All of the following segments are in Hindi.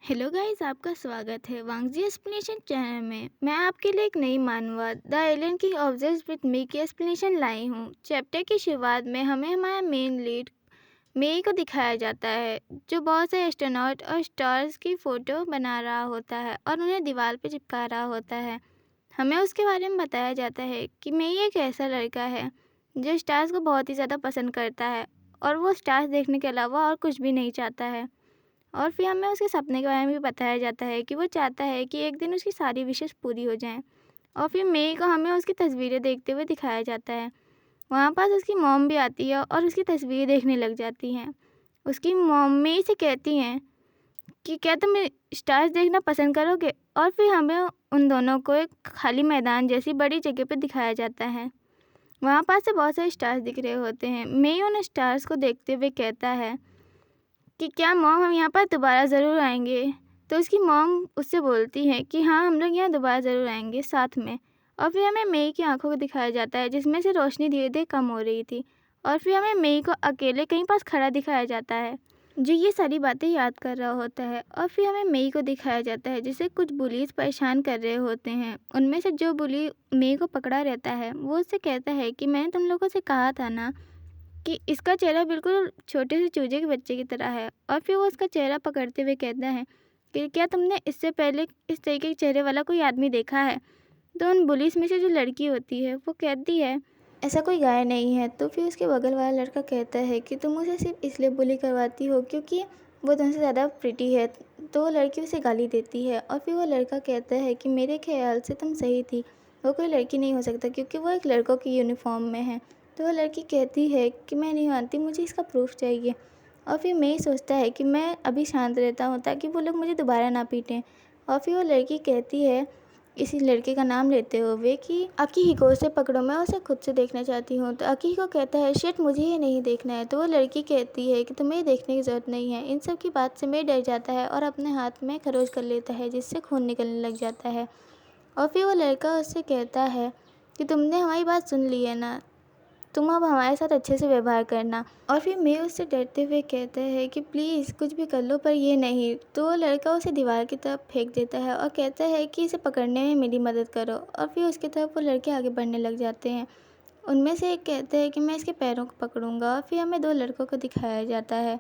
हेलो गाइस, आपका स्वागत है वांगजी एक्सप्लेनेशन चैनल में। मैं आपके लिए एक नई मानवा द एलियन की ऑब्सेस्ड विद मी की एक्सप्लेनेशन लाई हूँ। चैप्टर की शुरुआत में हमें हमारा मेन लीड मेई को दिखाया जाता है, जो बहुत से एस्ट्रोनॉट और स्टार्स की फ़ोटो बना रहा होता है और उन्हें दीवार पर चिपका रहा होता है। हमें उसके बारे में बताया जाता है कि मेई एक ऐसा लड़का है जो स्टार्स को बहुत ही ज़्यादा पसंद करता है और वो स्टार्स देखने के अलावा और कुछ भी नहीं चाहता है। और फिर हमें उसके सपने के बारे में भी बताया जाता है कि वो चाहता है कि एक दिन उसकी सारी विशेष पूरी हो जाएं। और फिर मेई को हमें उसकी तस्वीरें देखते हुए दिखाया जाता है। वहाँ पास उसकी मॉम भी आती है और उसकी तस्वीरें देखने लग जाती हैं। उसकी मॉम मेई से कहती हैं कि क्या तुम स्टार्स देखना पसंद करोगे। और फिर हमें उन दोनों को एक खाली मैदान जैसी बड़ी जगह पर दिखाया जाता है। वहाँ पास से बहुत सारे स्टार्स दिख रहे होते हैं। मेई उन स्टार्स को देखते हुए कहता है कि क्या मॉम हम यहाँ पर दोबारा ज़रूर आएंगे। तो उसकी मॉम उससे बोलती है कि हाँ, हम लोग यहाँ दोबारा ज़रूर आएंगे साथ में। और फिर हमें मेई की आंखों को दिखाया जाता है जिसमें से रोशनी धीरे धीरे कम हो रही थी। और फिर हमें मेई को अकेले कहीं पास खड़ा दिखाया जाता है जो ये सारी बातें याद कर रहा होता है। और फिर हमें मेई को दिखाया जाता है जिसे कुछ बुलीज परेशान कर रहे होते हैं। उनमें से जो बुली मेई को पकड़ा रहता है वो उससे कहता है कि मैंने तुम लोगों से कहा था ना कि इसका चेहरा बिल्कुल छोटे से चूजे के बच्चे की तरह है। और फिर वो उसका चेहरा पकड़ते हुए कहता है कि क्या तुमने इससे पहले इस तरीके के चेहरे वाला कोई आदमी देखा है। तो उन बुलिस में से जो लड़की होती है वो कहती है ऐसा कोई गाय नहीं है। तो फिर उसके बगल वाला लड़का कहता है कि तुम उसे सिर्फ इसलिए बुली करवाती हो क्योंकि वो तुमसे ज़्यादा प्रिटी है। तो वो लड़की उसे गाली देती है। और फिर वो लड़का कहता है कि मेरे ख्याल से तुम सही थी, वो कोई लड़की नहीं हो सकता क्योंकि वो एक लड़कों की यूनिफॉर्म में है। तो वो लड़की कहती है कि मैं नहीं मानती, मुझे इसका प्रूफ चाहिए। और फिर मैं सोचता है कि मैं अभी शांत रहता हूँ ताकि वो लोग मुझे दोबारा ना पीटें। और फिर वो लड़की कहती है इसी लड़के का नाम लेते हुए कि अकीहिको से पकड़ो, मैं उसे खुद से देखना चाहती हूँ। तो अकीहिको कहता है शिट, मुझे ये नहीं देखना है। तो वो लड़की कहती है कि तुम्हें देखने की ज़रूरत नहीं है। इन सब की बात से मैं डर जाता है और अपने हाथ में खरोच कर लेता है जिससे खून निकलने लग जाता है। और फिर वो लड़का उससे कहता है कि तुमने हमारी बात सुन ली है ना, तुम अब हमारे साथ अच्छे से व्यवहार करना। और फिर मैं उससे डरते हुए कहता है कि प्लीज़ कुछ भी कर लो पर ये नहीं। तो वो लड़का उसे दीवार की तरफ फेंक देता है और कहता है कि इसे पकड़ने में मेरी मदद करो। और फिर उसकी तरफ वो लड़के आगे बढ़ने लग जाते हैं। उनमें से एक कहता है कि मैं इसके पैरों को पकड़ूंगा। और फिर हमें दो लड़कों को दिखाया जाता है।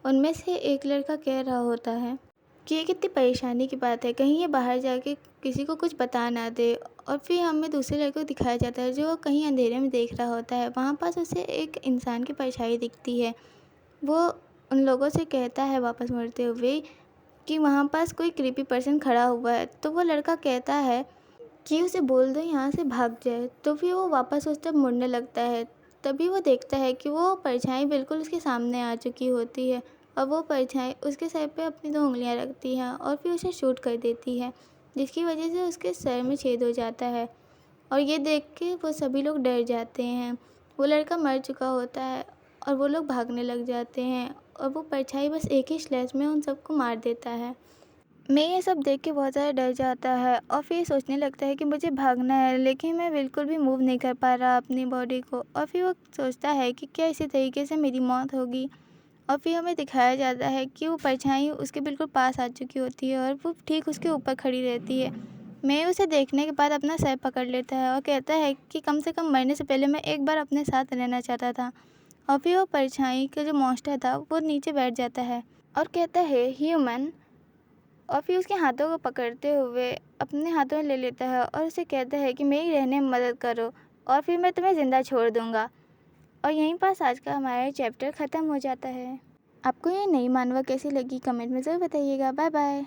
उनमें से एक लड़का कह रहा होता है कि ये कितनी परेशानी की बात है, कहीं ये बाहर जाके किसी को कुछ बता ना दे। और फिर हमें दूसरे लड़के को दिखाया जाता है जो कहीं अंधेरे में देख रहा होता है। वहाँ पास उसे एक इंसान की परछाई दिखती है। वो उन लोगों से कहता है वापस मुड़ते हुए कि वहाँ पास कोई क्रीपी पर्सन खड़ा हुआ है। तो वो लड़का कहता है कि उसे बोल दो यहाँ से भाग जाए। तो फिर वो वापस उस तरफ मुड़ने लगता है। तभी वो देखता है कि वो परछाई बिल्कुल उसके सामने आ चुकी होती है। और वो परछाई उसके सर पे अपनी दो उंगलियां रखती है और फिर उसे शूट कर देती है, जिसकी वजह से उसके सर में छेद हो जाता है। और ये देख के वो सभी लोग डर जाते हैं। वो लड़का मर चुका होता है और वो लोग भागने लग जाते हैं। और वो परछाई बस एक ही स्लैश में उन सबको मार देता है। मैं ये सब देख के बहुत ज़्यादा डर जाता है और फिर सोचने लगता है कि मुझे भागना है, लेकिन मैं बिल्कुल भी मूव नहीं कर पा रहा अपनी बॉडी को। और फिर वो सोचता है कि क्या इसी तरीके से मेरी मौत होगी। और फिर हमें दिखाया जाता है कि वो परछाई उसके बिल्कुल पास आ चुकी होती है और वो ठीक उसके ऊपर खड़ी रहती है। मैं उसे देखने के बाद अपना सर पकड़ लेता है और कहता है कि कम से कम मरने से पहले मैं एक बार अपने साथ रहना चाहता था। और फिर वो परछाई का जो मॉन्स्टर था वो नीचे बैठ जाता है और कहता है ह्यूमन। और फिर उसके हाथों को पकड़ते हुए अपने हाथों में ले लेता है और उसे कहता है कि मेरी रहने में मदद करो और फिर मैं तुम्हें ज़िंदा छोड़ दूँगा। और यहीं पास आज का हमारा चैप्टर ख़त्म हो जाता है। आपको ये नई मानवा कैसी लगी कमेंट में ज़रूर बताइएगा। Bye bye.